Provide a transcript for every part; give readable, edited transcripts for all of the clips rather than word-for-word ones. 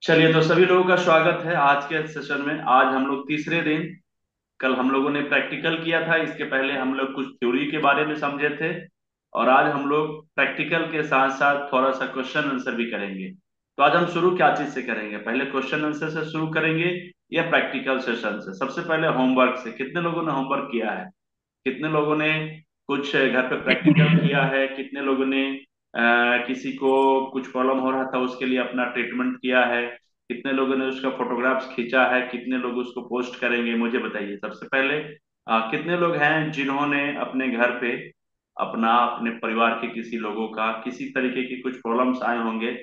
चलिए, तो सभी लोगों का स्वागत है आज के सेशन में। आज हम लोग तीसरे दिन, कल हम लोगों ने प्रैक्टिकल किया था, इसके पहले हम लोग कुछ थ्योरी के बारे में समझे थे। और आज हम लोग प्रैक्टिकल के साथ साथ थोड़ा सा क्वेश्चन आंसर भी करेंगे। तो आज हम शुरू क्या चीज से करेंगे? पहले क्वेश्चन आंसर से शुरू करेंगे या प्रैक्टिकल सेशन से? सबसे पहले होमवर्क से। कितने लोगों ने होमवर्क किया है? कितने लोगों ने कुछ घर पे प्रैक्टिकल किया है? कितने लोगों ने किसी को कुछ प्रॉब्लम हो रहा था उसके लिए अपना ट्रीटमेंट किया है? कितने लोगों ने उसका फोटोग्राफ्स खींचा है? कितने लोग उसको पोस्ट करेंगे, मुझे बताइए सबसे पहले। कितने लोग हैं जिन्होंने अपने घर पे अपने परिवार के किसी लोगों का किसी तरीके की कुछ प्रॉब्लम्स आए होंगे,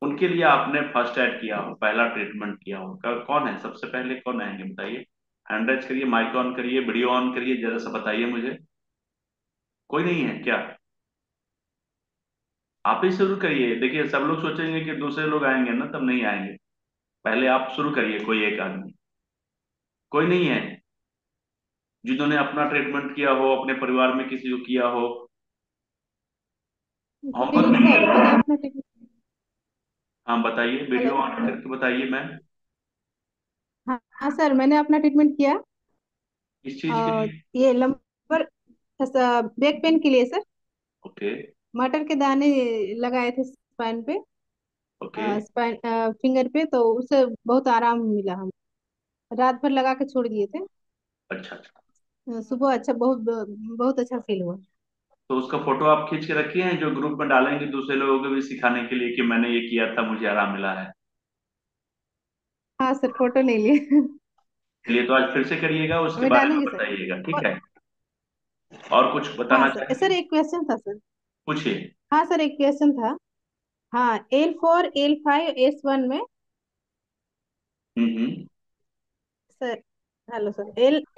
उनके लिए आपने फर्स्ट एड किया हो, पहला ट्रीटमेंट किया हो? कौन है सबसे पहले? कौन आएंगे बताइए। हैंड राइज करिए, माइक ऑन करिए, वीडियो ऑन करिए, जरा सा बताइए मुझे। कोई नहीं है क्या? आप ही शुरू करिए। देखिए, सब लोग सोचेंगे कि दूसरे लोग आएंगे ना, तब नहीं आएंगे। पहले आप शुरू करिए, कोई एक आदमी। कोई नहीं है जिन्होंने अपना ट्रीटमेंट किया हो, अपने परिवार में किसी को किया हो? होमवर्क जी नहीं सर, मैंने किया? अपना टिकट। हाँ बताइए, वीडियो हेलो। ऑन करके बताइए मैम। हाँ हाँ सर, मैंने अपना ट्रीटमेंट किया। किस चीज के और लिए? ये लंबर बैक पेन के लिए सर। ओके। मटर के दाने लगाए थे स्पाइन पे, ओके। स्पाइन फिंगर पे, तो उससे बहुत आराम मिला। हम रात भर लगा के छोड़ दिए थे। अच्छा अच्छा। सुबह अच्छा, बहुत बहुत अच्छा फील हुआ। तो उसका फोटो आप खींच के रखिए हैं जो ग्रुप में डालेंगे दूसरे लोगों को भी सिखाने के लिए कि मैंने ये किया था, मुझे आराम मिला है? हाँ सर, फोटो ले लिए। चलिए, तो आज फिर से करिएगा, उसके मैं बारे में डालूंगी सर। बताइएगा, ठीक और है? और कुछ हाँ बताना सर, चाहेंगे? सर एक क्वेश्चन था सर। पूछिए। हाँ सर, एक क्वेश्चन था। हाँ, L4 L5 S1 में हम्म। Sir. Hello sir,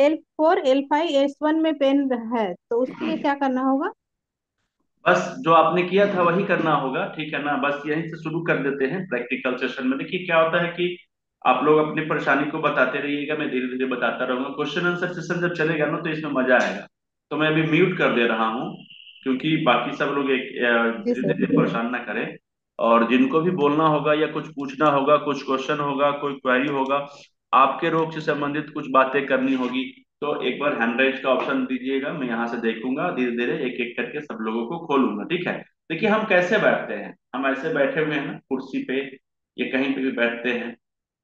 L4 L5 S1 में पेन है, तो उसके लिए क्या करना होगा? बस जो आपने किया था वही करना होगा, ठीक है ना? बस यहीं से शुरू कर देते हैं प्रैक्टिकल सेशन में। देखिए क्या होता है कि आप लोग अपनी परेशानी को बताते रहिएगा, मैं धीरे धीरे बताता रहूंगा। क्वेश्चन आंसर सेशन जब चलेगा ना, तो इसमें मजा आएगा। तो मैं अभी म्यूट कर दे रहा हूँ, क्योंकि बाकी सब लोग एक जी धीरे सर। धीरे परेशान ना करें। और जिनको भी बोलना होगा या कुछ पूछना होगा, कुछ क्वेश्चन होगा, कोई क्वेरी होगा, आपके रोग से संबंधित कुछ बातें करनी होगी, तो एक बार हैंड राइज का ऑप्शन दीजिएगा। मैं यहाँ से देखूंगा, धीरे धीरे एक एक करके सब लोगों को खोलूंगा, ठीक है? देखिए हम कैसे बैठते हैं, हम ऐसे बैठे हुए हैं ना कुर्सी पे या कहीं पे भी बैठते हैं,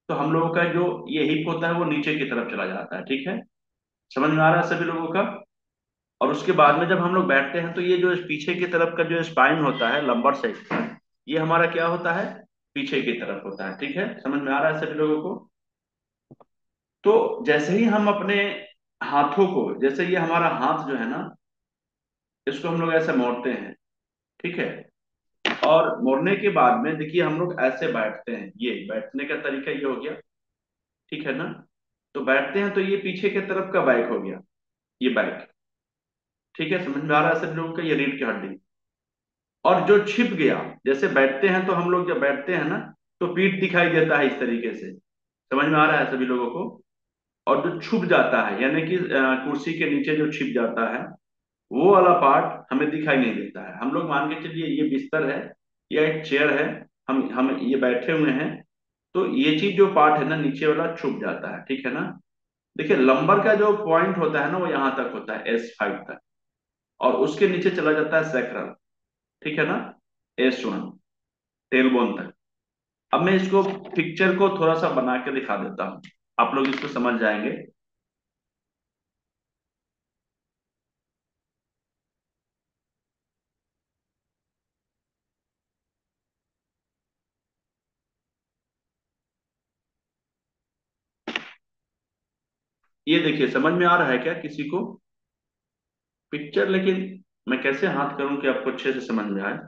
तो हम लोगों का जो ये हिप होता है वो नीचे की तरफ चला जाता है, ठीक है? समझ में आ रहा है सभी लोगों का? और उसके बाद में जब हम लोग बैठते हैं तो ये जो पीछे की तरफ का जो स्पाइन होता है, लंबर साइड, ये हमारा क्या होता है? पीछे की तरफ होता है, ठीक है? समझ में आ रहा है सभी लोगों को? तो जैसे ही हम अपने हाथों को, जैसे ये हमारा हाथ जो है ना, इसको हम लोग ऐसे मोड़ते हैं, ठीक है? और मोड़ने के बाद में देखिए हम लोग ऐसे बैठते हैं, ये बैठने का तरीका ये हो गया, ठीक है ना? तो बैठते हैं तो ये पीछे की तरफ का बैक हो गया, ये बैक, ठीक है? समझ में आ रहा है सब लोगों का? ये रीढ़ की हड्डी। और जो छिप गया, जैसे बैठते हैं तो हम लोग जब बैठते हैं ना, तो पीठ दिखाई देता है इस तरीके से। समझ में आ रहा है सभी लोगों को? और जो छुप जाता है, यानी कि कुर्सी के नीचे जो छिप जाता है, वो वाला पार्ट हमें दिखाई नहीं देता है। हम लोग मान के चलिए ये बिस्तर है या एक चेयर है, हम ये बैठे हुए हैं, तो ये चीज जो पार्ट है ना नीचे वाला, छुप जाता है, ठीक है ना? देखिए लंबर का जो पॉइंट होता है ना, वो यहाँ तक होता है, S5 तक। और उसके नीचे चला जाता है सैक्रल, ठीक है ना? S1, टेलबोन तक। अब मैं इसको पिक्चर को थोड़ा सा बना के दिखा देता हूँ, आप लोग इसको समझ जाएंगे। ये देखिए, समझ में आ रहा है क्या किसी को पिक्चर? लेकिन मैं कैसे हाथ करूं कि आपको अच्छे से समझ में आए?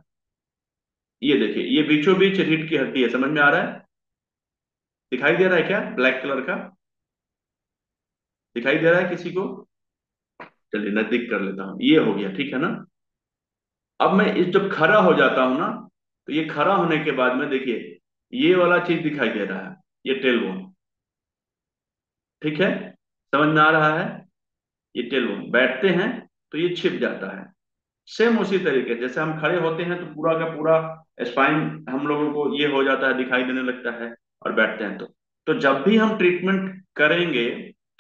ये देखिए, ये बीचों बीच रीढ़ की हड्डी है, समझ में आ रहा है? दिखाई दे रहा है क्या ब्लैक कलर का? दिखाई दे रहा है किसी को? चलिए नजदीक कर लेता हूँ, ये हो गया, ठीक है ना? अब मैं इस जब खड़ा हो जाता हूं ना, तो ये खड़ा होने के बाद में देखिए ये वाला चीज दिखाई दे रहा है, ये टेलबोन, ठीक है? समझ में आ रहा है? ये टेलबोन बैठते हैं तो ये छिप जाता है। सेम उसी तरीके जैसे हम खड़े होते हैं तो पूरा का पूरा स्पाइन हम लोगों को ये हो जाता है, दिखाई देने लगता है। और बैठते हैं तो जब भी हम ट्रीटमेंट करेंगे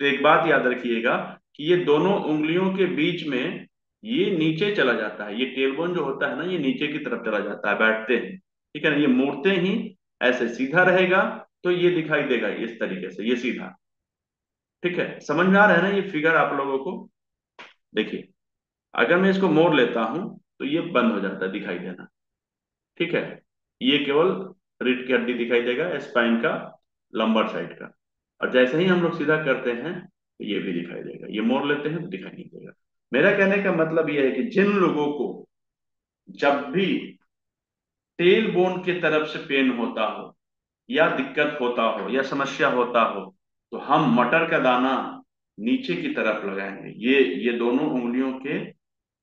तो एक बात याद रखिएगा कि ये दोनों उंगलियों के बीच में ये नीचे चला जाता है, ये टेलबोन जो होता है ना ये नीचे की तरफ चला जाता है बैठते हैं, ठीक है ना। ये मुड़ते ही ऐसे सीधा रहेगा तो ये दिखाई देगा इस तरीके से, ये सीधा। ठीक है, समझ में आ रहा है ना ये फिगर आप लोगों को? देखिए, अगर मैं इसको मोड़ लेता हूं तो ये बंद हो जाता है दिखाई देना। ठीक है, ये केवल रीढ़ की हड्डी दिखाई देगा, स्पाइन का लंबर साइड का। और जैसे ही हम लोग सीधा करते हैं तो ये भी दिखाई देगा, ये मोड़ लेते हैं तो दिखाई नहीं देगा। मेरा कहने का मतलब ये है कि जिन लोगों को जब भी टेल बोन की तरफ से पेन होता हो या दिक्कत होता हो या समस्या होता हो तो हम मटर का दाना नीचे की तरफ लगाएंगे, ये दोनों उंगलियों के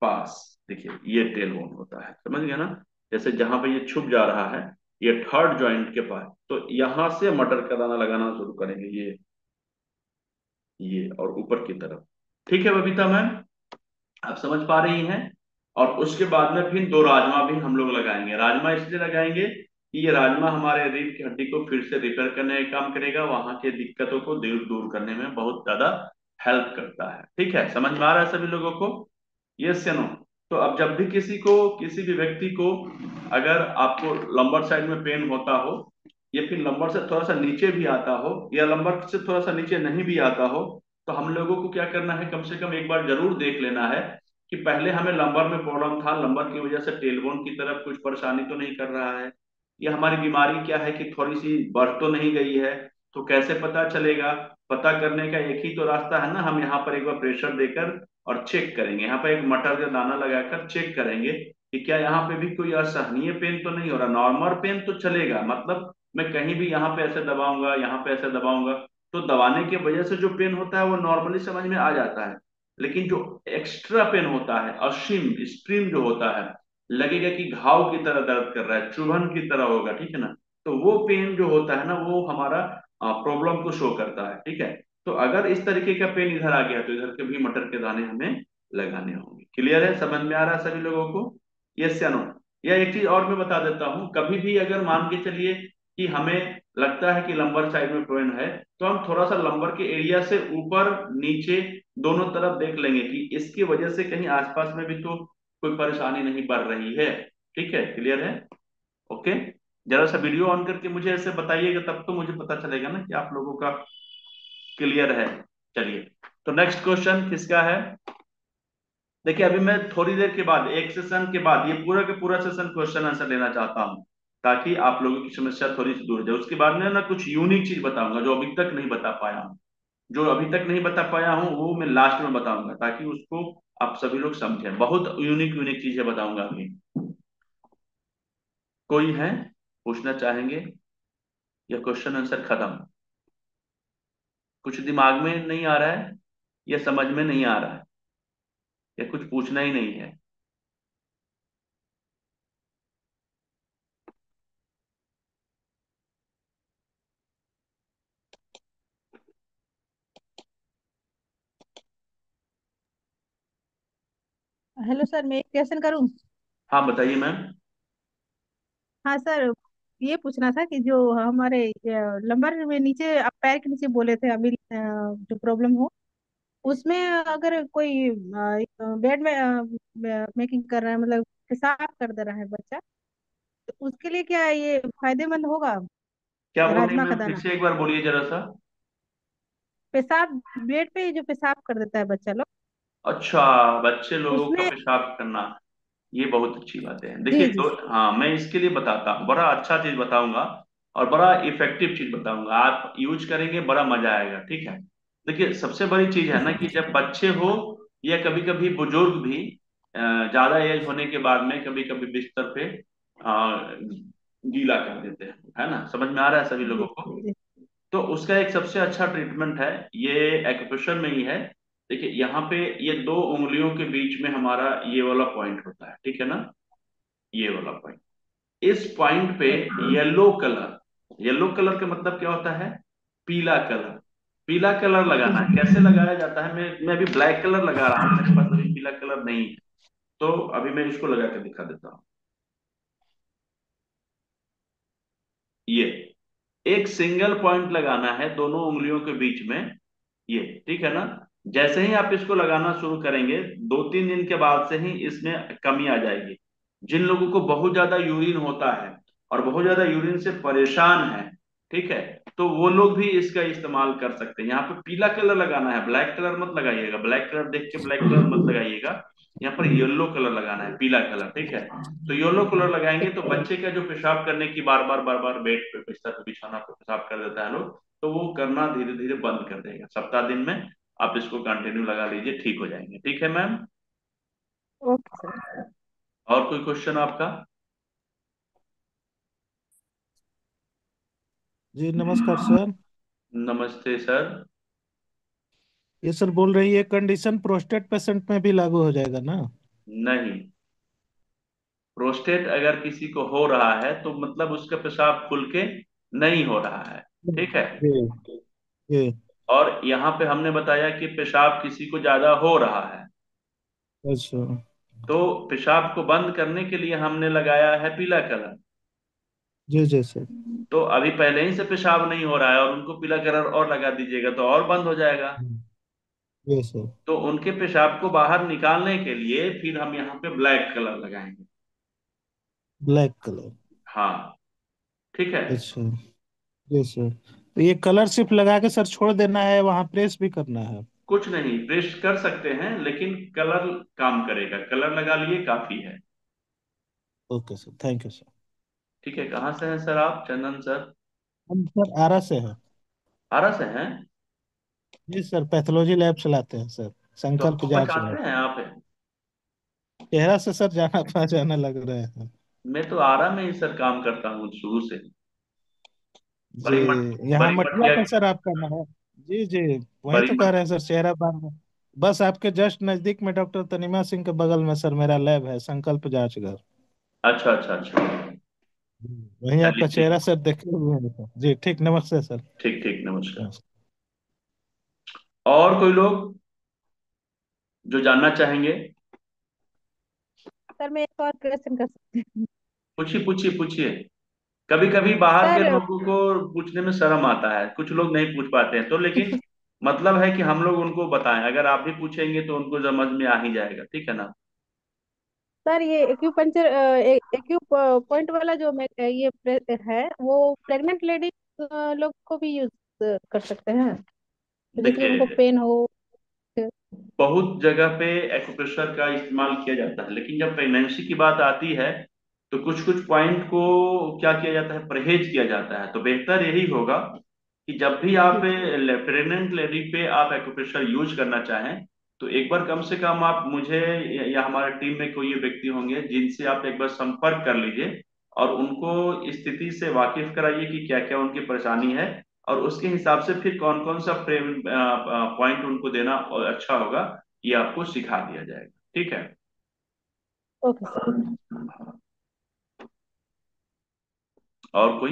पास। देखिए ये टेल बोन होता है, समझ गए ना? जैसे जहां पे ये छुप जा रहा है, ये थर्ड जॉइंट के पास, तो यहां से मटर का दाना लगाना शुरू करेंगे, ये और ऊपर की तरफ। ठीक है बबीता मैम, आप समझ पा रही हैं? और उसके बाद में फिर दो राजमा भी हम लोग लगाएंगे। राजमा इसलिए लगाएंगे कि ये राजमा हमारे रीढ़ की हड्डी को फिर से रिपेयर करने का काम करेगा, वहां के दिक्कतों को दूर दूर करने में बहुत ज्यादा हेल्प करता है। ठीक है, समझ में आ रहा है सभी लोगों को? यस या नो? तो अब जब भी किसी भी व्यक्ति को अगर आपको लंबर साइड में पेन होता हो, या फिर लंबर से थोड़ा सा नीचे भी आता हो या लंबर से थोड़ा सा नीचे नहीं भी आता हो, तो हम लोगों को क्या करना है, कम से कम एक बार जरूर देख लेना है कि पहले हमें लंबर में प्रॉब्लम था, लंबर की वजह से टेलबोन की तरफ कुछ परेशानी तो नहीं कर रहा है, या हमारी बीमारी क्या है कि थोड़ी सी बढ़ तो नहीं गई है। तो कैसे पता चलेगा? पता करने का एक ही तो रास्ता है ना, हम यहाँ पर एक बार प्रेशर देकर और चेक करेंगे, यहाँ पर एक मटर का दाना लगाकर चेक करेंगे कि क्या यहाँ पे भी कोई असहनीय पेन तो नहीं हो रहा। नॉर्मल पेन तो चलेगा, मतलब मैं कहीं भी यहाँ पे ऐसे दबाऊंगा, यहाँ पे ऐसे दबाऊंगा, तो दबाने की वजह से जो पेन होता है वो नॉर्मली समझ में आ जाता है। लेकिन जो एक्स्ट्रा पेन होता है, असीम स्ट्रीम जो होता है, लगेगा कि घाव की तरह दर्द कर रहा है, चुभन की तरह होगा, ठीक है ना, तो वो पेन जो होता है ना वो हमारा प्रॉब्लम को शो करता है। ठीक है, तो अगर इस तरीके का पेन इधर आ गया तो इधर के भी मटर के दाने हमें लगाने होंगे। क्लियर है, समझ में आ रहा है सभी लोगों को? यस या नो? या एक चीज और मैं बता देता हूँ, कभी भी अगर मान के चलिए कि हमें लगता है कि लंबर साइड में पेन है, तो हम थोड़ा सा लंबर के एरिया से ऊपर नीचे दोनों तरफ देख लेंगे कि इसकी वजह से कहीं आसपास में भी तो कोई परेशानी नहीं बढ़ रही है। ठीक है, क्लियर है? ओके, जरा सा वीडियो ऑन करके मुझे ऐसे बताइएगा, तब तो मुझे पता चलेगा ना कि आप लोगों का क्लियर है। चलिए, तो नेक्स्ट क्वेश्चन किसका है? देखिए, अभी मैं थोड़ी देर के बाद एक सेशन के बाद ये पूरा का पूरा सेशन क्वेश्चन आंसर लेना चाहता हूँ, ताकि आप लोगों की समस्या थोड़ी सी दूर हो जाए। उसके बाद में ना कुछ यूनिक चीज बताऊंगा जो अभी तक नहीं बता पाया हूँ, जो अभी तक नहीं बता पाया हूँ वो मैं लास्ट में बताऊंगा, ताकि उसको आप सभी लोग समझें। बहुत यूनिक यूनिक चीजें बताऊंगा अभी। कोई है पूछना चाहेंगे या क्वेश्चन आंसर खत्म? कुछ दिमाग में नहीं आ रहा है या समझ में नहीं आ रहा है या कुछ पूछना ही नहीं है? हेलो सर, मैं एक क्वेश्चन करूं? हाँ बताइए मैम। हाँ सर, ये पूछना था कि जो हमारे लंबर में नीचे आप पैर के नीचे बोले थे अभी जो प्रॉब्लम हो, उसमें अगर कोई बेड में मेकिंग कर रहा है, मतलब पेशाब कर दे रहा है बच्चा, तो उसके लिए क्या ये फायदेमंद होगा? क्या बोल रही हैं राजमा का मैम, फिर दाना, से एक बार बोलिए जरा सा। पेशाब, बेड पे जो पेशाब कर देता है बच्चा लोग, अच्छा, बच्चे लोगों का उसमें। पेशाब करना, ये बहुत अच्छी बात है। देखिए जी जी। दो, हाँ मैं इसके लिए बताता हूँ, बड़ा अच्छा चीज बताऊंगा और बड़ा इफेक्टिव चीज बताऊंगा, आप यूज करेंगे बड़ा मजा आएगा। ठीक है, देखिए सबसे बड़ी चीज है ना कि जब बच्चे हो या कभी कभी बुजुर्ग भी ज्यादा एज होने के बाद में कभी कभी बिस्तर पे गीला कर देते हैं, है ना, समझ में आ रहा है सभी जी लोगों को? जी। तो उसका एक सबसे अच्छा ट्रीटमेंट है, ये एक्यूप्रेशर में ही है। देखिए यहाँ पे ये दो उंगलियों के बीच में हमारा ये वाला पॉइंट होता है, ठीक है ना, ये वाला पॉइंट, इस पॉइंट पे येलो कलर, येलो कलर का मतलब क्या होता है? पीला कलर, पीला कलर लगाना है। कैसे लगाया जाता है, मैं अभी ब्लैक कलर लगा रहा हूँ, मेरे पास अभी पीला कलर नहीं है, तो अभी मैं इसको लगा के दिखा देता हूँ। ये एक सिंगल पॉइंट लगाना है दोनों उंगलियों के बीच में, ये ठीक है ना। जैसे ही आप इसको लगाना शुरू करेंगे, 2-3 दिन के बाद से ही इसमें कमी आ जाएगी। जिन लोगों को बहुत ज्यादा यूरिन होता है और बहुत ज्यादा यूरिन से परेशान है, ठीक है, तो वो लोग भी इसका इस्तेमाल कर सकते हैं। यहाँ पे पीला कलर लगाना है, ब्लैक कलर मत लगाइएगा, ब्लैक कलर देख के ब्लैक कलर मत लगाइएगा। यहाँ पर येलो कलर लगाना है, पीला कलर, ठीक है। तो येलो कलर लगाएंगे तो बच्चे का जो पेशाब करने की बार बार बेड पे, बिस्तर पे, बिछाना पे पेशाब कर देता है लोग, तो वो करना धीरे धीरे बंद कर देगा। सप्ताह दिन में आप इसको कंटिन्यू लगा लीजिए, ठीक हो जाएंगे। ठीक है मैम। Okay sir. और कोई क्वेश्चन आपका? जी नमस्कार सर। नमस्ते सर। ये सर बोल रही है कंडीशन प्रोस्टेट पेशेंट में भी लागू हो जाएगा ना? नहीं, प्रोस्टेट अगर किसी को हो रहा है तो मतलब उसका पेशाब खुल के नहीं हो रहा है, ठीक है। जी जी। और यहाँ पे हमने बताया कि पेशाब किसी को ज्यादा हो रहा है, अच्छा। तो पेशाब को बंद करने के लिए हमने लगाया है पीला कलर। जी जी सर। तो अभी पहले ही से पेशाब नहीं हो रहा है और उनको पीला कलर और लगा दीजिएगा तो और बंद हो जाएगा। जी सर। तो उनके पेशाब को बाहर निकालने के लिए फिर हम यहाँ पे ब्लैक कलर लगाएंगे। Black colour. हाँ, ठीक है। अच्छा। जी सर। तो ये कलर सिर्फ लगा के सर छोड़ देना है, वहाँ प्रेस भी करना है? कुछ नहीं, ब्रश कर सकते हैं लेकिन कलर काम करेगा, कलर लगा लिए काफी है। Okay sir, thank you sir. ठीक है, कहाँ से हैं सर आप, चंदन सर? हम सर आरा से हैं। आरा से हैं? जी सर, पैथोलॉजी लैब चलाते हैं सर। तो संकल्प हमको जांच लैब। पहचानते हैं आप? चेहरा से सर जाना पहचाना लग रहे हैं। मैं तो आरा में ही सर काम करता हूँ शुरू से। जी। बड़ी मट यहाँ बड़ी मटिया मटिया का सर आपका ना है? जी जी। वही बड़ी तो कह मट रहे हैं सर, चेहरा बार। बस आपके जस्ट नजदीक में डॉक्टर तनिमा सिंह के बगल में सर मेरा लैब है, संकल्प जांच घर। अच्छा अच्छा अच्छा। वही चलिए आपका ठीक। चेहरा सर देखे हुए हैं सर। जी ठीक, नमस्ते सर। ठीक ठीक, नमस्कार। नमस्ते। और कोई लोग जो जानना चाहेंगे? सर मैं एक और क्वेश्चन कर सकती हूँ? पूछिए पूछिए पूछिए। कभी कभी बाहर के सर लोगों को पूछने में शर्म आता है, कुछ लोग नहीं पूछ पाते हैं, तो लेकिन मतलब है कि हम लोग उनको बताएं, अगर आप भी पूछेंगे तो उनको समझ में आ ही जाएगा, ठीक है ना। सर ये एक्यूपंचर एक्यू पॉइंट वाला जो मैं है वो प्रेग्नेंट लेडी लोग को भी यूज कर सकते हैं, तो जैसे देखिए, उनको पेन हो। बहुत जगह पे एक्यूप्रेशर का इस्तेमाल किया जाता है, लेकिन जब प्रेगनेंसी की बात आती है तो कुछ कुछ पॉइंट को क्या किया जाता है, परहेज किया जाता है। तो बेहतर यही होगा कि जब भी आप जी जी। प्रेग्नेंट लेडी पे आप एक्यूप्रेशर यूज करना चाहें, तो एक बार कम से कम आप मुझे या हमारे टीम में कोई ये व्यक्ति होंगे जिनसे आप एक बार संपर्क कर लीजिए और उनको स्थिति से वाकिफ कराइए कि क्या क्या उनकी परेशानी है, और उसके हिसाब से फिर कौन कौन सा पॉइंट उनको देना और अच्छा होगा, ये आपको सिखा दिया जाएगा, ठीक है। Okay sir. और कोई?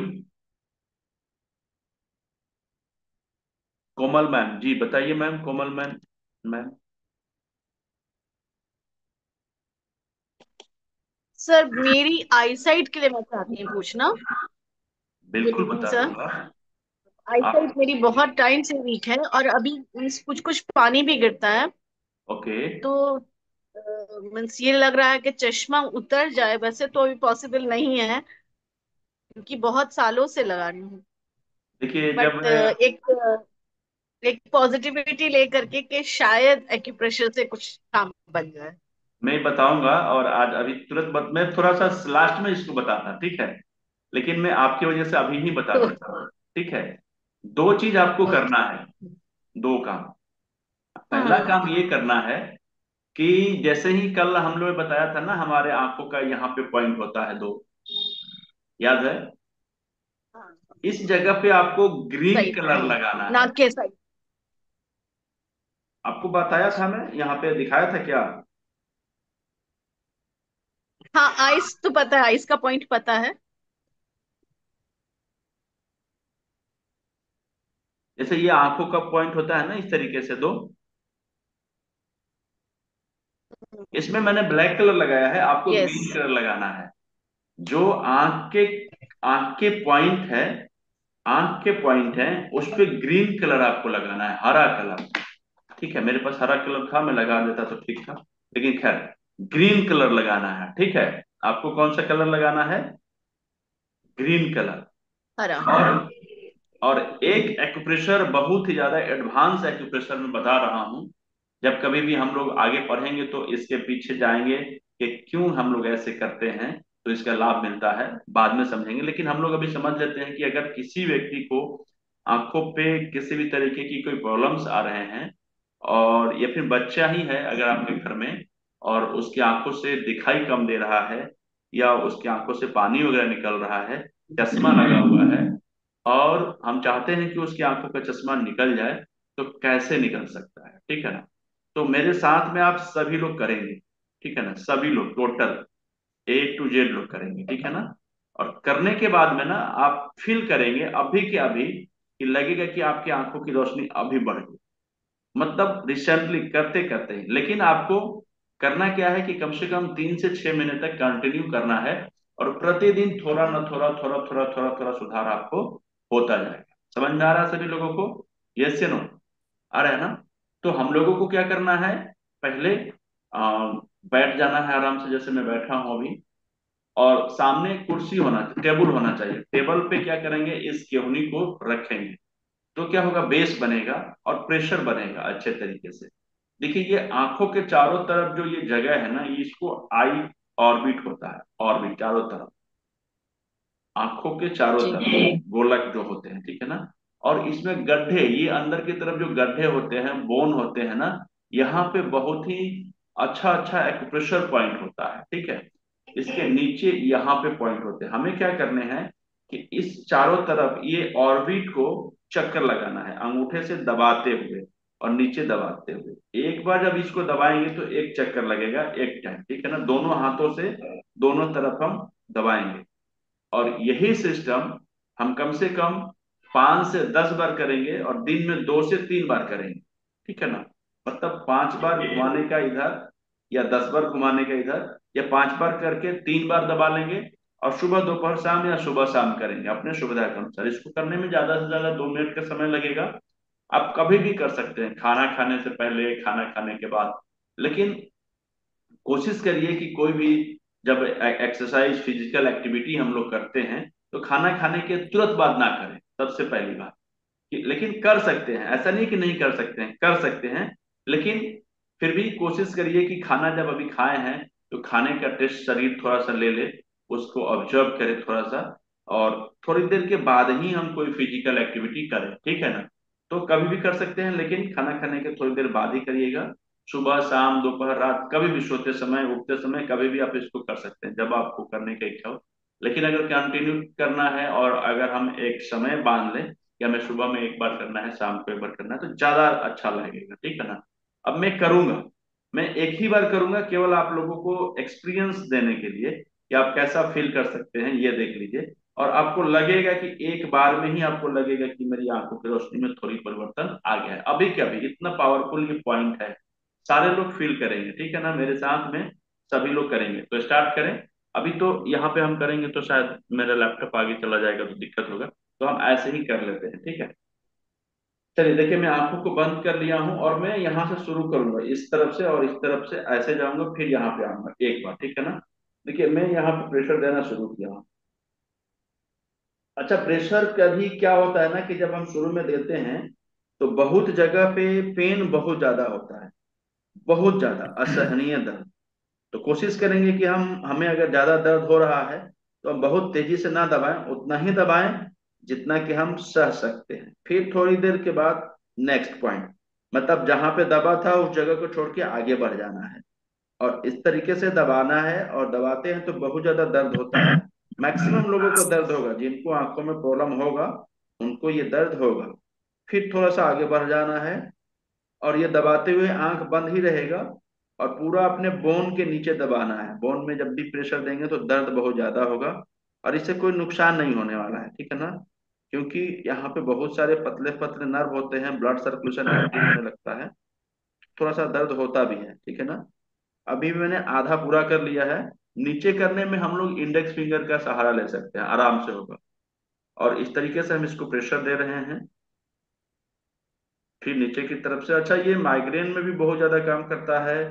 कोमल मैम जी, बताइए मैम, कोमल मैम। मैम, सर मेरी आईसाइट के लिए मैं चाहती हूँ पूछना। गुड बिल्कुल इवनिंग बता सर। दूंगा। आप, आईसाइट मेरी बहुत टाइम से वीक है और अभी मीन्स कुछ कुछ पानी भी गिरता है, ओके। तो मीन्स ये लग रहा है कि चश्मा उतर जाए। वैसे तो अभी पॉसिबल नहीं है क्योंकि बहुत सालों से लगा रही हूँ, देखिए जब बट एक पॉजिटिविटी लेकर के कि शायद एक्यूप्रेशर से कुछ काम बन जाए। मैं बताऊंगा, और आज अभी तुरंत मैं थोड़ा सा लास्ट में इसको बताता, ठीक है, लेकिन मैं आपकी वजह से अभी ही बता तो देता हूँ, ठीक है। दो चीज आपको करना ओके। है, दो काम। पहला हाँ काम ये करना है कि जैसे ही कल हम लोग ने बताया था ना, हमारे आंखों का यहाँ पे पॉइंट होता है दो, याद है? हाँ। इस जगह पे आपको ग्रीन साइड कलर हाँ, लगाना है। नाक के साइड। आपको बताया था, मैं यहाँ पे दिखाया था क्या? हाँ आइस तो पता है, आइस का पॉइंट पता है। जैसे ये आंखों का पॉइंट होता है ना, इस तरीके से दो, इसमें मैंने ब्लैक कलर लगाया है, आपको यस। ग्रीन कलर लगाना है। जो आंख के पॉइंट है, आंख के पॉइंट है, उस पे ग्रीन कलर आपको लगाना है, हरा कलर। ठीक है, मेरे पास हरा कलर था, मैं लगा देता तो ठीक था, लेकिन खैर ग्रीन कलर लगाना है। ठीक है, आपको कौन सा कलर लगाना है? Green colour. हरा। और एक एक्यूप्रेशर, बहुत ही ज्यादा एडवांस एक्यूप्रेशर में बता रहा हूं। जब कभी भी हम लोग आगे पढ़ेंगे तो इसके पीछे जाएंगे कि क्यों हम लोग ऐसे करते हैं, तो इसका लाभ मिलता है, बाद में समझेंगे। लेकिन हम लोग अभी समझ लेते हैं कि अगर किसी व्यक्ति को आंखों पे किसी भी तरीके की कोई प्रॉब्लम्स आ रहे हैं, और या फिर बच्चा ही है अगर आपके घर में, और उसकी आंखों से दिखाई कम दे रहा है, या उसकी आंखों से पानी वगैरह निकल रहा है, चश्मा लगा हुआ है, और हम चाहते हैं कि उसकी आंखों का चश्मा निकल जाए, तो कैसे निकल सकता है? ठीक है ना? तो मेरे साथ में आप सभी लोग करेंगे, ठीक है ना, सभी लोग टोटल A to Z लोग करेंगे, ठीक है ना? और करने के बाद में ना आप फील करेंगे अभी के अभी कि लगेगा कि आपकी आंखों की रोशनी अभी बढ़ गई, मतलब रिसेंटली करते करते ही। लेकिन आपको करना क्या है कि कम से कम 3 से 6 महीने तक कंटिन्यू करना है, और प्रतिदिन थोड़ा ना थोड़ा थोड़ा थोड़ा थोड़ा थोड़ा सुधार आपको होता जाएगा। समझ में आ रहा है सभी लोगों को? यस या नो? आ रहा है ना? तो हम लोगों को क्या करना है, पहले बैठ जाना है आराम से, जैसे मैं बैठा हूं अभी, और सामने कुर्सी होना, टेबल होना चाहिए। टेबल पे क्या करेंगे, इस केहूनी को रखेंगे, तो क्या होगा, बेस बनेगा और प्रेशर बनेगा अच्छे तरीके से। देखिए, ये आंखों के चारों तरफ जो ये जगह है ना, ये इसको आई ऑर्बिट होता है, ऑर्बिट चारों तरफ, आंखों के चारों जी। तरफ गोलक जो होते हैं, ठीक है ना? और इसमें गड्ढे, ये अंदर की तरफ जो गड्ढे होते हैं, बोन होते हैं ना, यहाँ पे बहुत ही अच्छा अच्छा एक्यूप्रेशर पॉइंट होता है। ठीक है, इसके नीचे यहाँ पे पॉइंट होते हैं। हमें क्या करने हैं कि इस चारों तरफ ये ऑर्बिट को चक्कर लगाना है, अंगूठे से दबाते हुए और नीचे दबाते हुए। एक बार जब इसको दबाएंगे तो एक चक्कर लगेगा एक टाइम, ठीक है ना? दोनों हाथों से दोनों तरफ हम दबाएंगे, और यही सिस्टम हम कम से कम 5 से 10 बार करेंगे, और दिन में 2 से 3 बार करेंगे। ठीक है ना? मतलब 5 बार घुमाने का इधर, या 10 बार घुमाने का इधर, या 5 बार करके 3 बार दबा लेंगे, और सुबह दोपहर शाम या सुबह शाम करेंगे अपने सुविधा के अनुसार। इसको करने में ज्यादा से ज्यादा 2 मिनट का समय लगेगा। आप कभी भी कर सकते हैं, खाना खाने से पहले, खाना खाने के बाद। लेकिन कोशिश करिए कि कोई भी जब एक्सरसाइज, फिजिकल एक्टिविटी हम लोग करते हैं, तो खाना खाने के तुरंत बाद ना करें, सबसे पहली बात। लेकिन कर सकते हैं, ऐसा नहीं कि नहीं कर सकते हैं, कर सकते हैं। लेकिन फिर भी कोशिश करिए कि खाना जब अभी खाए हैं, तो खाने का टेस्ट शरीर थोड़ा सा ले ले, उसको ऑब्जर्व करे थोड़ा सा, और थोड़ी देर के बाद ही हम कोई फिजिकल एक्टिविटी करें। ठीक है ना? तो कभी भी कर सकते हैं, लेकिन खाना खाने के थोड़ी देर बाद ही करिएगा। सुबह शाम दोपहर रात, कभी भी, सोते समय उठते समय, कभी भी आप इसको कर सकते हैं जब आपको करने का इच्छा हो। लेकिन अगर कंटिन्यू करना है, और अगर हम एक समय बांध लें कि हमें सुबह में एक बार करना है, शाम को एक बार करना है, तो ज्यादा अच्छा लगेगा। ठीक है ना? अब मैं करूंगा, मैं एक ही बार करूंगा, केवल आप लोगों को एक्सपीरियंस देने के लिए कि आप कैसा फील कर सकते हैं, ये देख लीजिए। और आपको लगेगा कि एक बार में ही आपको लगेगा कि मेरी आंखों की रोशनी में थोड़ी परिवर्तन आ गया है। अभी क्या, अभी इतना पावरफुल ये पॉइंट है, सारे लोग फील करेंगे। ठीक है ना? मेरे साथ में सभी लोग करेंगे, तो स्टार्ट करें। अभी तो यहाँ पे हम करेंगे तो शायद मेरा लैपटॉप आगे चला जाएगा तो दिक्कत होगा, तो हम ऐसे ही कर लेते हैं। ठीक है, चलिए देखिए, मैं आंखों को बंद कर लिया हूं, और मैं यहाँ से शुरू करूंगा, इस तरफ से और इस तरफ से ऐसे जाऊंगा, फिर यहाँ पे आऊंगा एक बार। ठीक है ना? देखिए, मैं यहाँ पे प्रेशर देना शुरू किया हूँ। अच्छा, प्रेशर कभी क्या होता है ना कि जब हम शुरू में देते हैं, तो बहुत जगह पे पेन बहुत ज्यादा होता है, बहुत ज्यादा असहनीय दर्द। तो कोशिश करेंगे कि हमें अगर ज्यादा दर्द हो रहा है, तो हम बहुत तेजी से ना दबाएं, उतना ही दबाएं जितना कि हम सह सकते हैं। फिर थोड़ी देर के बाद नेक्स्ट पॉइंट, मतलब जहां पे दबा था उस जगह को छोड़ के आगे बढ़ जाना है, और इस तरीके से दबाना है। और दबाते हैं तो बहुत ज्यादा दर्द होता है, मैक्सिमम लोगों को दर्द होगा, जिनको आंखों में प्रॉब्लम होगा उनको ये दर्द होगा। फिर थोड़ा सा आगे बढ़ जाना है, और ये दबाते हुए आंख बंद ही रहेगा, और पूरा अपने बोन के नीचे दबाना है। बोन में जब भी प्रेशर देंगे तो दर्द बहुत ज्यादा होगा, और इससे कोई नुकसान नहीं होने वाला है। ठीक है ना? क्योंकि यहाँ पे बहुत सारे पतले पतले नर्व होते हैं, ब्लड सर्कुलेशन एक्टिव होने लगता है, थोड़ा सा दर्द होता भी है। ठीक है ना? अभी मैंने आधा पूरा कर लिया है। नीचे करने में हम लोग इंडेक्स फिंगर का सहारा ले सकते हैं, आराम से होगा। और इस तरीके से हम इसको प्रेशर दे रहे हैं। फिर नीचे की तरफ से। अच्छा, ये माइग्रेन में भी बहुत ज्यादा काम करता है।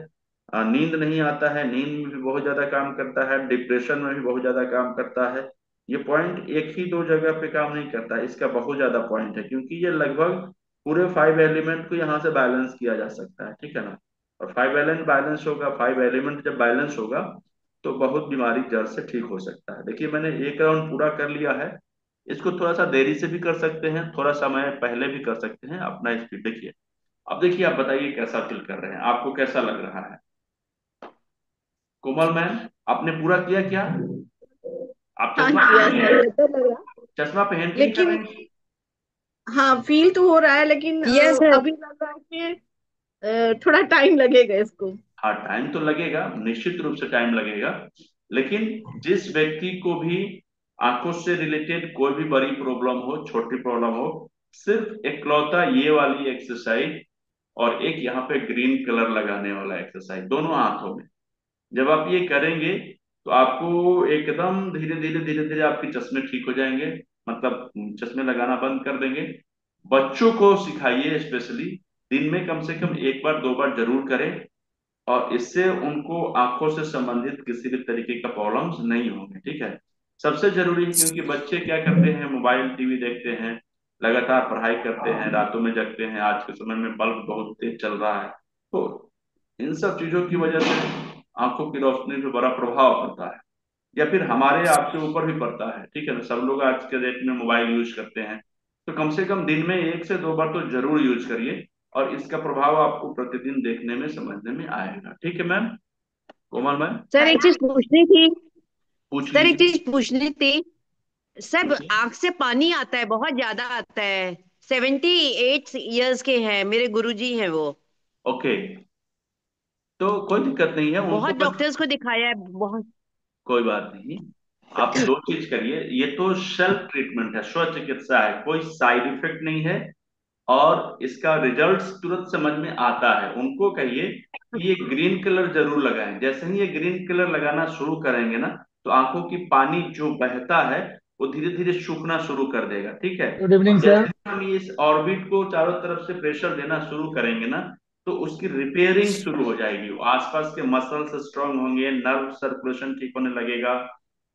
नींद नहीं आता है, नींद में भी बहुत ज्यादा काम करता है, डिप्रेशन में भी बहुत ज्यादा काम करता है। ये पॉइंट एक ही दो जगह पे काम नहीं करता है, इसका बहुत ज्यादा पॉइंट है, क्योंकि ये लगभग पूरे 5 एलिमेंट को यहाँ से बैलेंस किया जा सकता है, ठीक है ना। और 5 एलिमेंट बैलेंस होगा, 5 एलिमेंट जब बैलेंस होगा तो बहुत बीमारी जड़ से ठीक हो सकता है। देखिए, मैंने एक राउंड पूरा कर लिया है। इसको थोड़ा सा देरी से भी कर सकते हैं, थोड़ा समय पहले भी कर सकते हैं, अपना स्पीड देखिए। अब देखिए, आप बताइए कैसा फील कर रहे हैं, आपको कैसा लग रहा है। कोमल मैम, आपने पूरा किया क्या? आप हाँ चश्मा किया सर, बेहतर लग रहा। चश्मा पहन के ही कर रहे लेकिन हैं? हाँ फील तो हो रहा है, लेकिन यस सर। अभी लग रहा है कि थोड़ा टाइम लगेगा इसको। हाँ, टाइम तो लगेगा, निश्चित रूप से टाइम लगेगा। लेकिन जिस व्यक्ति को भी आंखों से रिलेटेड कोई भी बड़ी प्रॉब्लम हो, छोटी प्रॉब्लम हो, सिर्फ इकलौता ये वाली एक्सरसाइज और एक यहाँ पे ग्रीन कलर लगाने वाला एक्सरसाइज, दोनों हाथों में जब आप ये करेंगे तो आपको एकदम धीरे धीरे धीरे धीरे आपके चश्मे ठीक हो जाएंगे। मतलब चश्मे लगाना बंद कर देंगे। बच्चों को सिखाइए, स्पेशली दिन में कम से कम एक बार दो बार जरूर करें, और इससे उनको आंखों से संबंधित किसी भी तरीके का प्रॉब्लम्स नहीं होंगे, ठीक है। सबसे जरूरी है, क्योंकि बच्चे क्या करते हैं, मोबाइल टीवी देखते हैं, लगातार पढ़ाई करते हैं, रातों में जगते हैं, आज के समय में बल्ब बहुत तेज चल रहा है, तो इन सब चीजों की वजह से आंखों की रोशनी पे बड़ा प्रभाव पड़ता है, या फिर हमारे आपके ऊपर भी पड़ता है, ठीक है ना। सब लोग आज के डेट में मोबाइल यूज करते हैं, तो कम से कम दिन में एक से दो बार तो जरूर यूज करिए, और इसका प्रभाव आपको प्रतिदिन देखने में समझने में आएगा, ठीक है मैम। कोमल मैम, सर एक चीज पूछनी थी। पूछ सर एक लीजिए। चीज पूछनी थी। सब पूछिए। आंख से पानी आता है, बहुत ज्यादा आता है। 78 इयर्स के हैं मेरे गुरुजी हैं वो। ओके, तो कोई दिक्कत नहीं है उनको, बहुत बस डॉक्टर्स को दिखाया है बहुत। कोई बात नहीं। आप दो चीज करिए, ये तो सेल्फ ट्रीटमेंट है, स्व चिकित्सा है, कोई साइड इफेक्ट नहीं है, और इसका रिजल्ट तुरंत समझ में आता है। उनको कहिए कि ये ग्रीन कलर जरूर लगाएं। जैसे ही ये ग्रीन कलर लगाना शुरू करेंगे ना, तो आंखों की पानी जो बहता है वो धीरे धीरे सूखना शुरू कर देगा, ठीक है। गुड इवनिंग और सर। जैसे ही हम इस ऑर्बिट को चारों तरफ से प्रेशर देना शुरू करेंगे ना, तो उसकी रिपेयरिंग शुरू हो जाएगी, वो आसपास के मसल्स स्ट्रांग होंगे, नर्व सर्कुलेशन ठीक होने लगेगा,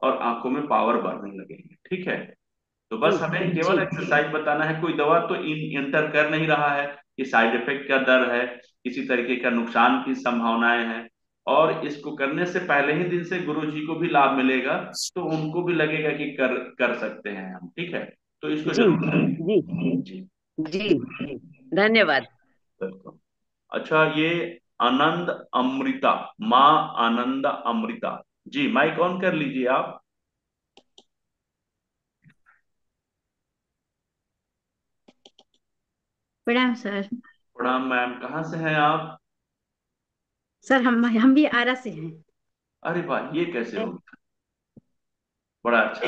और आंखों में पावर बढ़ने लगेगी, ठीक है। तो जी बस हमें केवल जी जी। एक्सरसाइज बताना है, कोई दवा तो इंटर कर नहीं रहा है कि साइड इफेक्ट का डर है, किसी तरीके का नुकसान की संभावनाएं हैं, और इसको करने से पहले ही दिन से गुरु जी को भी लाभ मिलेगा, तो उनको भी लगेगा कि कर कर सकते हैं हम, ठीक है। तो इसको जी जरूर जी करें जी। जी जी। धन्यवाद। बिल्कुल। अच्छा, ये आनंद अमृता, माँ आनंद अमृता जी, माइक ऑन कर लीजिए आप। प्रणाम सर। प्रणाम मैम, कहाँ से हैं आप? सर हम भी आरा से हैं। अरे वाह, ये कैसे हो गया? बड़ा अच्छा।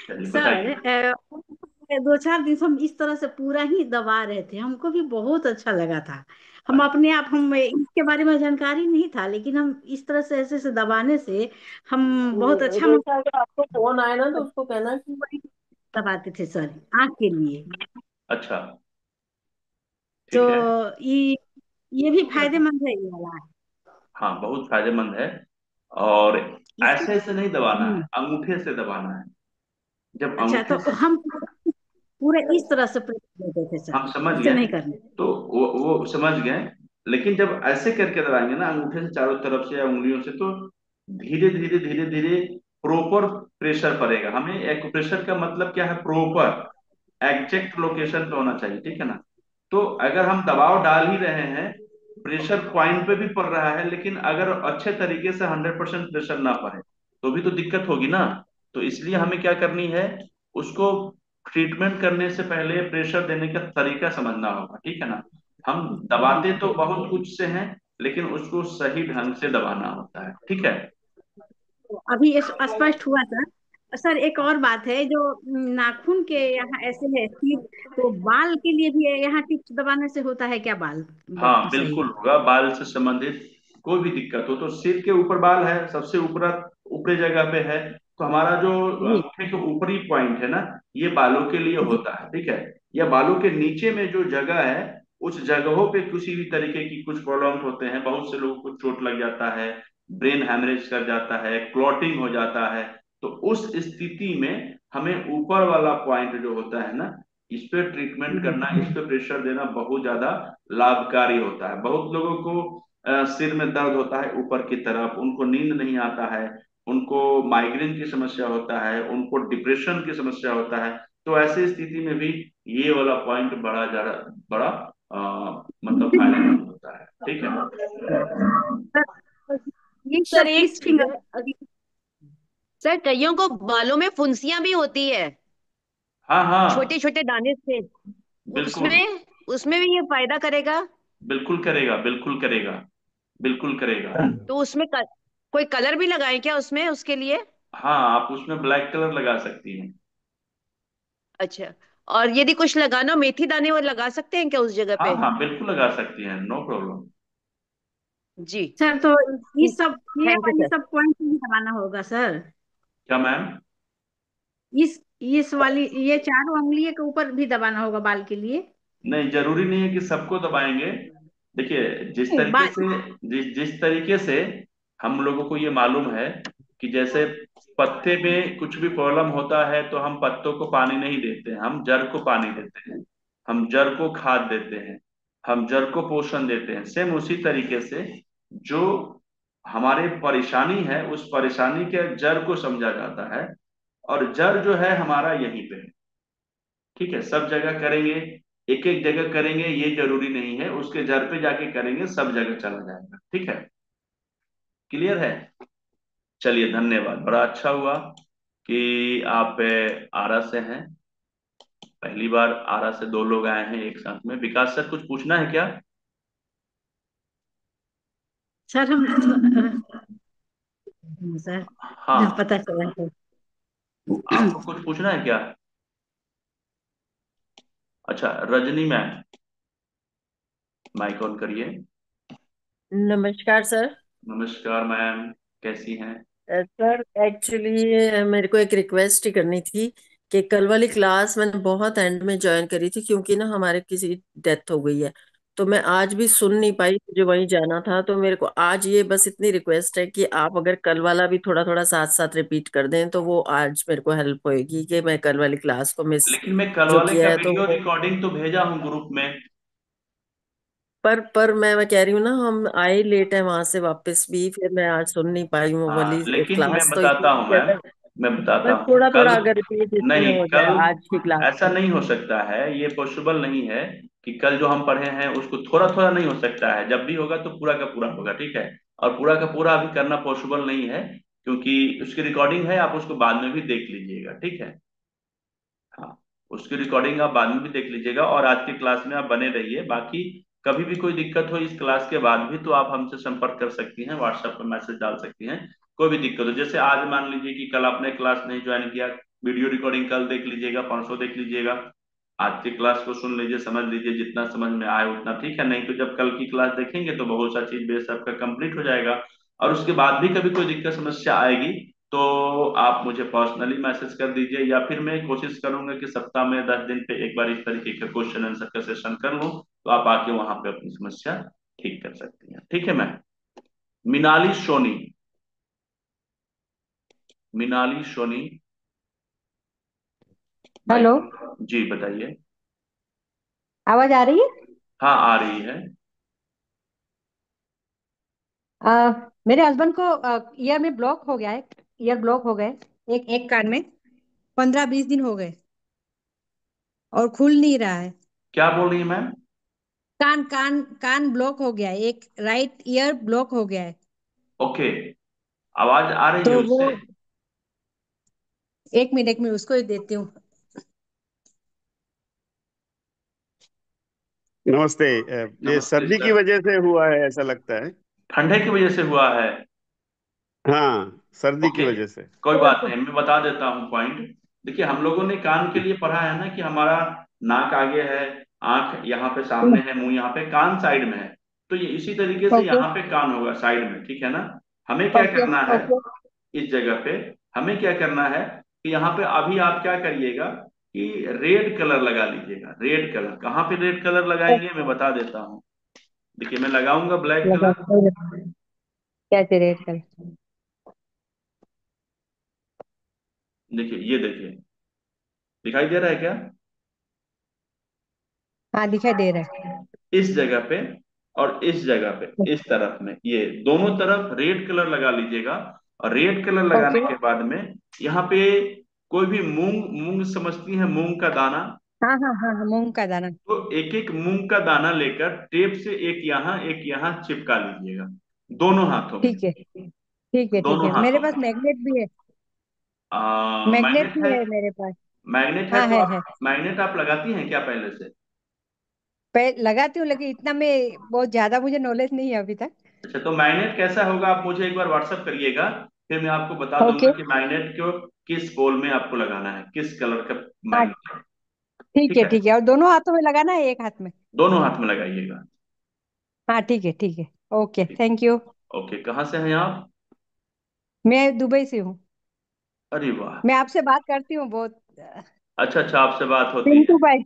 चलिए सर बताइए। 2-4 दिन से हम इस तरह से पूरा ही दबा रहे थे, हमको भी बहुत अच्छा लगा था। हम अपने आप, हम इसके बारे में जानकारी नहीं था, लेकिन हम इस तरह से ऐसे ऐसे दबाने से हम बहुत अच्छा रेखा, अगर आपको फोन आए ना तो उसको कहना कि दबाते थे सर, आँख के लिए। अच्छा, तो ठीक है। ये ये भी फायदेमंद है ये वाला। हाँ, बहुत फायदेमंद है। और इससे ऐसे ऐसे नहीं दबाना है, हम्म, अंगूठे से दबाना है। जब अच्छा, अंगूठे तो से हम पूरे इस तरह से प्रयोग देते थे सर, हम समझ ऐसे गए, नहीं करना। तो वो समझ गए। लेकिन जब ऐसे करके दबाएंगे ना, अंगूठे से चारों तरफ से या उंगलियों से, तो धीरे धीरे धीरे धीरे प्रॉपर प्रेशर पड़ेगा। हमें एक्यूप्रेशर का मतलब क्या है, प्रॉपर एग्जैक्ट लोकेशन पे होना चाहिए, ठीक है ना। तो अगर हम दबाव डाल ही रहे हैं, प्रेशर पॉइंट पे भी पड़ रहा है, लेकिन अगर अच्छे तरीके से 100% प्रेशर ना पड़े तो भी तो दिक्कत होगी ना। तो इसलिए हमें क्या करनी है, उसको ट्रीटमेंट करने से पहले प्रेशर देने का तरीका समझना होगा, ठीक है ना। हम दबाते तो बहुत कुछ से हैं, लेकिन उसको सही ढंग से दबाना होता है, ठीक है। अभी ये स्पष्ट हुआ सर। सर एक और बात है, जो नाखून के यहाँ ऐसे है टिप, तो बाल के लिए भी यहाँ टिप्स दबाने से होता है क्या बाल हाँ, सही? बिल्कुल होगा। बाल से संबंधित कोई भी दिक्कत हो तो सिर के ऊपर बाल है, सबसे ऊपर ऊपरी जगह पे है, तो हमारा जो जी अंगूठे के ऊपरी पॉइंट है ना, ये बालों के लिए जी। होता है, ठीक है। या बालों के नीचे में जो जगह है, उस जगहों पे किसी भी तरीके की कुछ प्रॉब्लम होते हैं, बहुत से लोगों को चोट लग जाता है, ब्रेन हैमरेज कर जाता है, क्लॉटिंग हो जाता है। तो उस स्थिति में हमें ऊपर वाला पॉइंट जो होता है ना, इस पे ट्रीटमेंट करना, इस पे प्रेशर देना बहुत ज्यादा लाभकारी होता है। बहुत लोगों को सिर में दर्द होता है ऊपर की तरफ, उनको नींद नहीं आता है, उनको माइग्रेन की समस्या होता है, उनको डिप्रेशन की समस्या होता है। तो ऐसी स्थिति में भी ये वाला पॉइंट बड़ा ज्यादा बड़ा मतलब फायदेमंद होता है, ठीक है। सर, ये सर सब एक किस चीज फिंगर? है, सर कईयों को बालों में फुंसियां भी होती है, हाँ हाँ, छोटे छोटे दाने से। बिल्कुल उसमें उसमें भी ये फायदा करेगा? बिल्कुल करेगा, बिल्कुल करेगा, बिल्कुल करेगा। तो उसमें कोई कलर भी लगाएं क्या उसमें, उसके लिए? हाँ, आप उसमें ब्लैक कलर लगा सकती हैं। अच्छा। और यदि कुछ लगाना हो, मेथी दाने वो लगा सकते हैं क्या उस जगह हाँ पे? हाँ, बिल्कुल लगा सकती हैं, नो प्रॉब्लम। जी। सर तो इस सब, ये थैंक यू वाली सर। सब पॉइंट भी दबाना होगा सर? क्या मैम? इस वाली, ये चारों उंगलियों के ऊपर भी दबाना होगा बाल के लिए? नहीं, जरूरी नहीं है कि सबको दबाएंगे। देखिए, जिस नहीं, तरीके से जिस जिस तरीके से हम लोगों को ये मालूम है कि जैसे पत्ते में कुछ भी प्रॉब्लम होता है तो हम पत्तों को पानी नहीं देते हैं, हम जड़ को पानी देते हैं, हम जड़ को खाद देते हैं, हम जड़ को पोषण देते हैं। सेम उसी तरीके से जो हमारे परेशानी है, उस परेशानी के जड़ को समझा जाता है, और जड़ जो है हमारा यहीं पे है, ठीक है। सब जगह करेंगे, एक एक जगह करेंगे ये जरूरी नहीं है, उसके जड़ पे जाके करेंगे सब जगह चला जाएगा, ठीक है। क्लियर है? चलिए, धन्यवाद, बड़ा अच्छा हुआ कि आप आरा से हैं। पहली बार आरा से दो लोग आए हैं एक साथ में। विकास सर, कुछ पूछना है क्या? सर हम सर हाँ, पता चला सर। आपको कुछ पूछना है क्या? अच्छा, रजनी मैम, माइक ऑन करिए। नमस्कार सर। नमस्कार मैम, कैसी हैं? सर एक्चुअली मेरे को एक रिक्वेस्ट ही करनी थी कि कल वाली क्लास मैंने बहुत एंड में ज्वाइन करी थी, क्योंकि ना हमारे किसी डेथ हो गई है, तो मैं आज भी सुन नहीं पाई, मुझे वहीं जाना था। तो मेरे को आज ये बस इतनी रिक्वेस्ट है कि आप अगर कल वाला भी थोड़ा थोड़ा साथ साथ रिपीट कर दें तो वो आज मेरे को हेल्प होएगी कि मैं कल वाली क्लास को मिस लेकिन मैं कल जो वाले का किया है तो वीडियो वो। रिकॉर्डिंग तो भेजा हूँ ग्रुप में। पर मैं कह रही हूँ ना, हम आए लेट है वहां से वापस भी, फिर मैं आज सुन नहीं पाई हूँ वो वाली लेकिन मैं क्लास, तो बताता इसलिए हूँ मैम, कहता मैं बताता बस हूँ थोड़ा कल। थोड़ा अगर रिपीट इसमें नहीं, हो कल जाए आज की क्लास ऐसा में। नहीं हो सकता है, ये पॉसिबल नहीं है कि कल जो हम पढ़े हैं उसको थोड़ा थोड़ा नहीं हो सकता है। जब भी होगा तो पूरा का पूरा होगा, ठीक है। और पूरा का पूरा अभी करना पॉसिबल नहीं है, क्योंकि उसकी रिकॉर्डिंग है, आप उसको बाद में भी देख लीजिएगा, ठीक है। हाँ, उसकी रिकॉर्डिंग आप बाद में भी देख लीजिएगा, और आज की क्लास में आप बने रहिए। बाकी कभी भी कोई दिक्कत हो इस क्लास के बाद भी तो आप हमसे संपर्क कर सकती हैं, व्हाट्सएप पर मैसेज डाल सकती हैं। कोई भी दिक्कत हो, जैसे आज मान लीजिए कि कल आपने क्लास नहीं ज्वाइन किया, वीडियो रिकॉर्डिंग कल देख लीजिएगा, परसों देख लीजिएगा, आज की क्लास को सुन लीजिए, समझ लीजिए, जितना समझ में आए उतना ठीक है। नहीं तो जब कल की क्लास देखेंगे तो बहुत सा चीज बेस आपका कंप्लीट हो जाएगा। और उसके बाद भी कभी कोई दिक्कत समस्या आएगी तो आप मुझे पर्सनली मैसेज कर दीजिए, या फिर मैं कोशिश करूंगा कि सप्ताह में 10 दिन पे एक बार इस तरीके का क्वेश्चन आंसर का सेशन कर लूं, तो आप आके वहां पे अपनी समस्या ठीक कर सकती हैं, ठीक है ma'am. Minali Soni, Minali Soni, hello. Mike ji, बताइए। आवाज आ रही है? हाँ, आ रही है। मेरे हस्बैंड को ईयर में ब्लॉक हो गया है। ईयर ब्लॉक हो गए, एक एक कान में 15-20 दिन हो गए और खुल नहीं रहा है। क्या बोल रही है मैम? कान कान कान ब्लॉक हो गया है, एक राइट ईयर ब्लॉक हो गया है। ओके, आवाज आ रही है तो वो उससे? एक मिनट उसको ही देती हूँ। नमस्ते। ये नमस्ते सर्दी की सर। वजह से हुआ है ऐसा लगता है। ठंडे की वजह से हुआ है? हाँ, सर्दी की ओके, वजह से। कोई बात नहीं, मैं बता देता हूँ पॉइंट। देखिए, हम लोगों ने कान के लिए पढ़ा है ना कि हमारा नाक आगे है, आंख यहाँ पे सामने है, मुंह यहाँ पे, कान साइड में है। तो ये इसी तरीके से ओके यहाँ पे कान होगा साइड में, ठीक है ना। हमें क्या ओके करना है, ओके इस जगह पे हमें क्या करना है कि यहाँ पे अभी आप क्या करिएगा कि रेड कलर लगा लीजिएगा। रेड कलर कहाँ पे रेड कलर लगाएंगे मैं बता देता हूँ। देखिए मैं लगाऊंगा ब्लैक लगा कलर। कैसे रेड कलर? देखिए ये देखिए, दिखाई दे रहा है क्या? हाँ दिखाई दे रहा है। इस जगह पे और इस जगह पे, इस तरफ में, ये दोनों तरफ रेड कलर लगा लीजिएगा। और रेड कलर लगाने ओके। के बाद में यहाँ पे कोई भी मूंग, मूंग समझती है, मूंग का दाना, हाँ हाँ हाँ हाँ, मूंग का दाना। तो एक एक मूंग का दाना लेकर टेप से एक यहाँ चिपका लीजिएगा, दोनों हाथों में। ठीक है ठीक है ठीक दोनों है, मेरे हाथों पास में मैग्नेट भी है। मैग्नेट मैग्नेट भी है। है मेरे पास। मैग्नेट है हाँ तो है। आप मैग्नेट आप लगाती हैं क्या पहले से? लगाती हूँ, लेकिन इतना मैं बहुत ज्यादा मुझे नॉलेज नहीं है अभी तक। अच्छा, तो मैग्नेट कैसा होगा आप मुझे एक बार व्हाट्सअप करिएगा, फिर मैं आपको बता ओके। दूंगा कि मैग्नेट को किस पोल में आपको लगाना है, किस कलर का हाँ मैग्नेट। ठीक है, ठीक है, और दोनों हाथों में लगाना है, एक हाथ में? दोनों हाथ में लगाइएगा। हाँ ठीक है। Okay, thank you. ओके, कहाँ से हैं आप? मैं दुबई से हूँ। अरे वाह। मैं आपसे बात करती हूँ बहुत। अच्छा अच्छा, आपसे बात होती पिंटू है। भाई,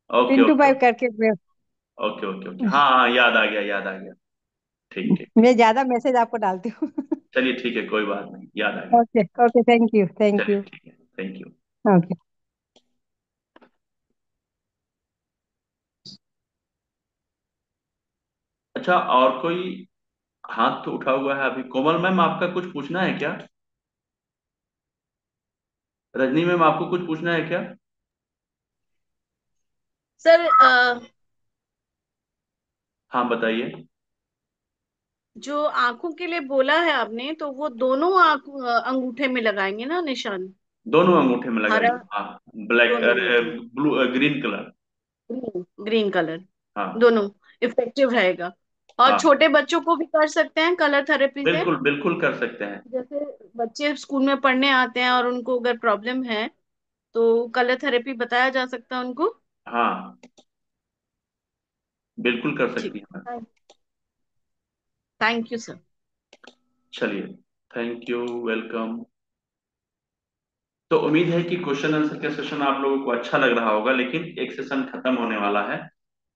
ओके पिंटू ओके भाई करके ओके ओके ओके, हाँ हाँ, याद आ गया, याद आ गया। ठीक ठीक ठीक। मैं ज्यादा मैसेज आपको डालती हूँ। चलिए ठीक है, कोई बात नहीं, याद आ गया। Okay okay, thank you thank चलिए यू। ठीक है, थैंक यू। ओके। अच्छा, और कोई हाथ तो उठा हुआ है अभी? कोमल मैम, आपका कुछ पूछना है क्या? रजनी मैम, आपको कुछ पूछना है क्या? सर हाँ बताइए। जो आंखों के लिए बोला है आपने, तो वो दोनों आंख अंगूठे में लगाएंगे ना निशान? दोनों अंगूठे में लगाइए, हरा, हाँ। ब्लैक, दोनों अरे अंगूठे, blue, green colour. Green green colour, हाँ दोनों इफेक्टिव रहेगा। और हाँ, छोटे बच्चों को भी कर सकते हैं कलर थेरेपी से। बिल्कुल बिल्कुल कर सकते हैं। जैसे बच्चे स्कूल में पढ़ने आते हैं और उनको अगर प्रॉब्लम है, तो कलर थेरेपी बताया जा सकता है उनको। हाँ, बिल्कुल कर सकती ठीक, हैं मैम। Thank you sir. चलिए, थैंक यू, वेलकम। तो उम्मीद है कि क्वेश्चन आंसर का सेशन आप लोगों को अच्छा लग रहा होगा, लेकिन एक सेशन खत्म होने वाला है।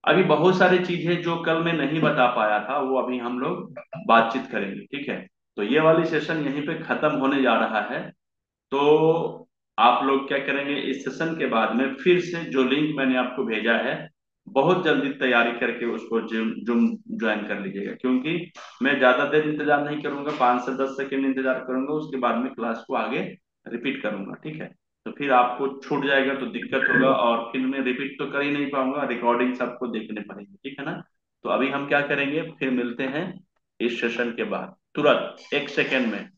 अभी बहुत सारी चीजें जो कल मैं नहीं बता पाया था वो अभी हम लोग बातचीत करेंगे, ठीक है? तो ये वाली सेशन यहीं पे खत्म होने जा रहा है। तो आप लोग क्या करेंगे, इस सेशन के बाद में फिर से जो लिंक मैंने आपको भेजा है, बहुत जल्दी तैयारी करके उसको जुम जुम ज्वाइन कर लीजिएगा, क्योंकि मैं ज्यादा देर इंतजार नहीं करूंगा, 5 से 10 सेकंड इंतजार करूंगा, उसके बाद में क्लास को आगे रिपीट करूंगा, ठीक है? तो फिर आपको छूट जाएगा तो दिक्कत होगा, और फिर मैं रिपीट तो कर ही नहीं पाऊंगा, रिकॉर्डिंग सबको देखने पड़ेगी, ठीक है ना? तो अभी हम क्या करेंगे, फिर मिलते हैं इस सेशन के बाद तुरंत 1 सेकेंड में।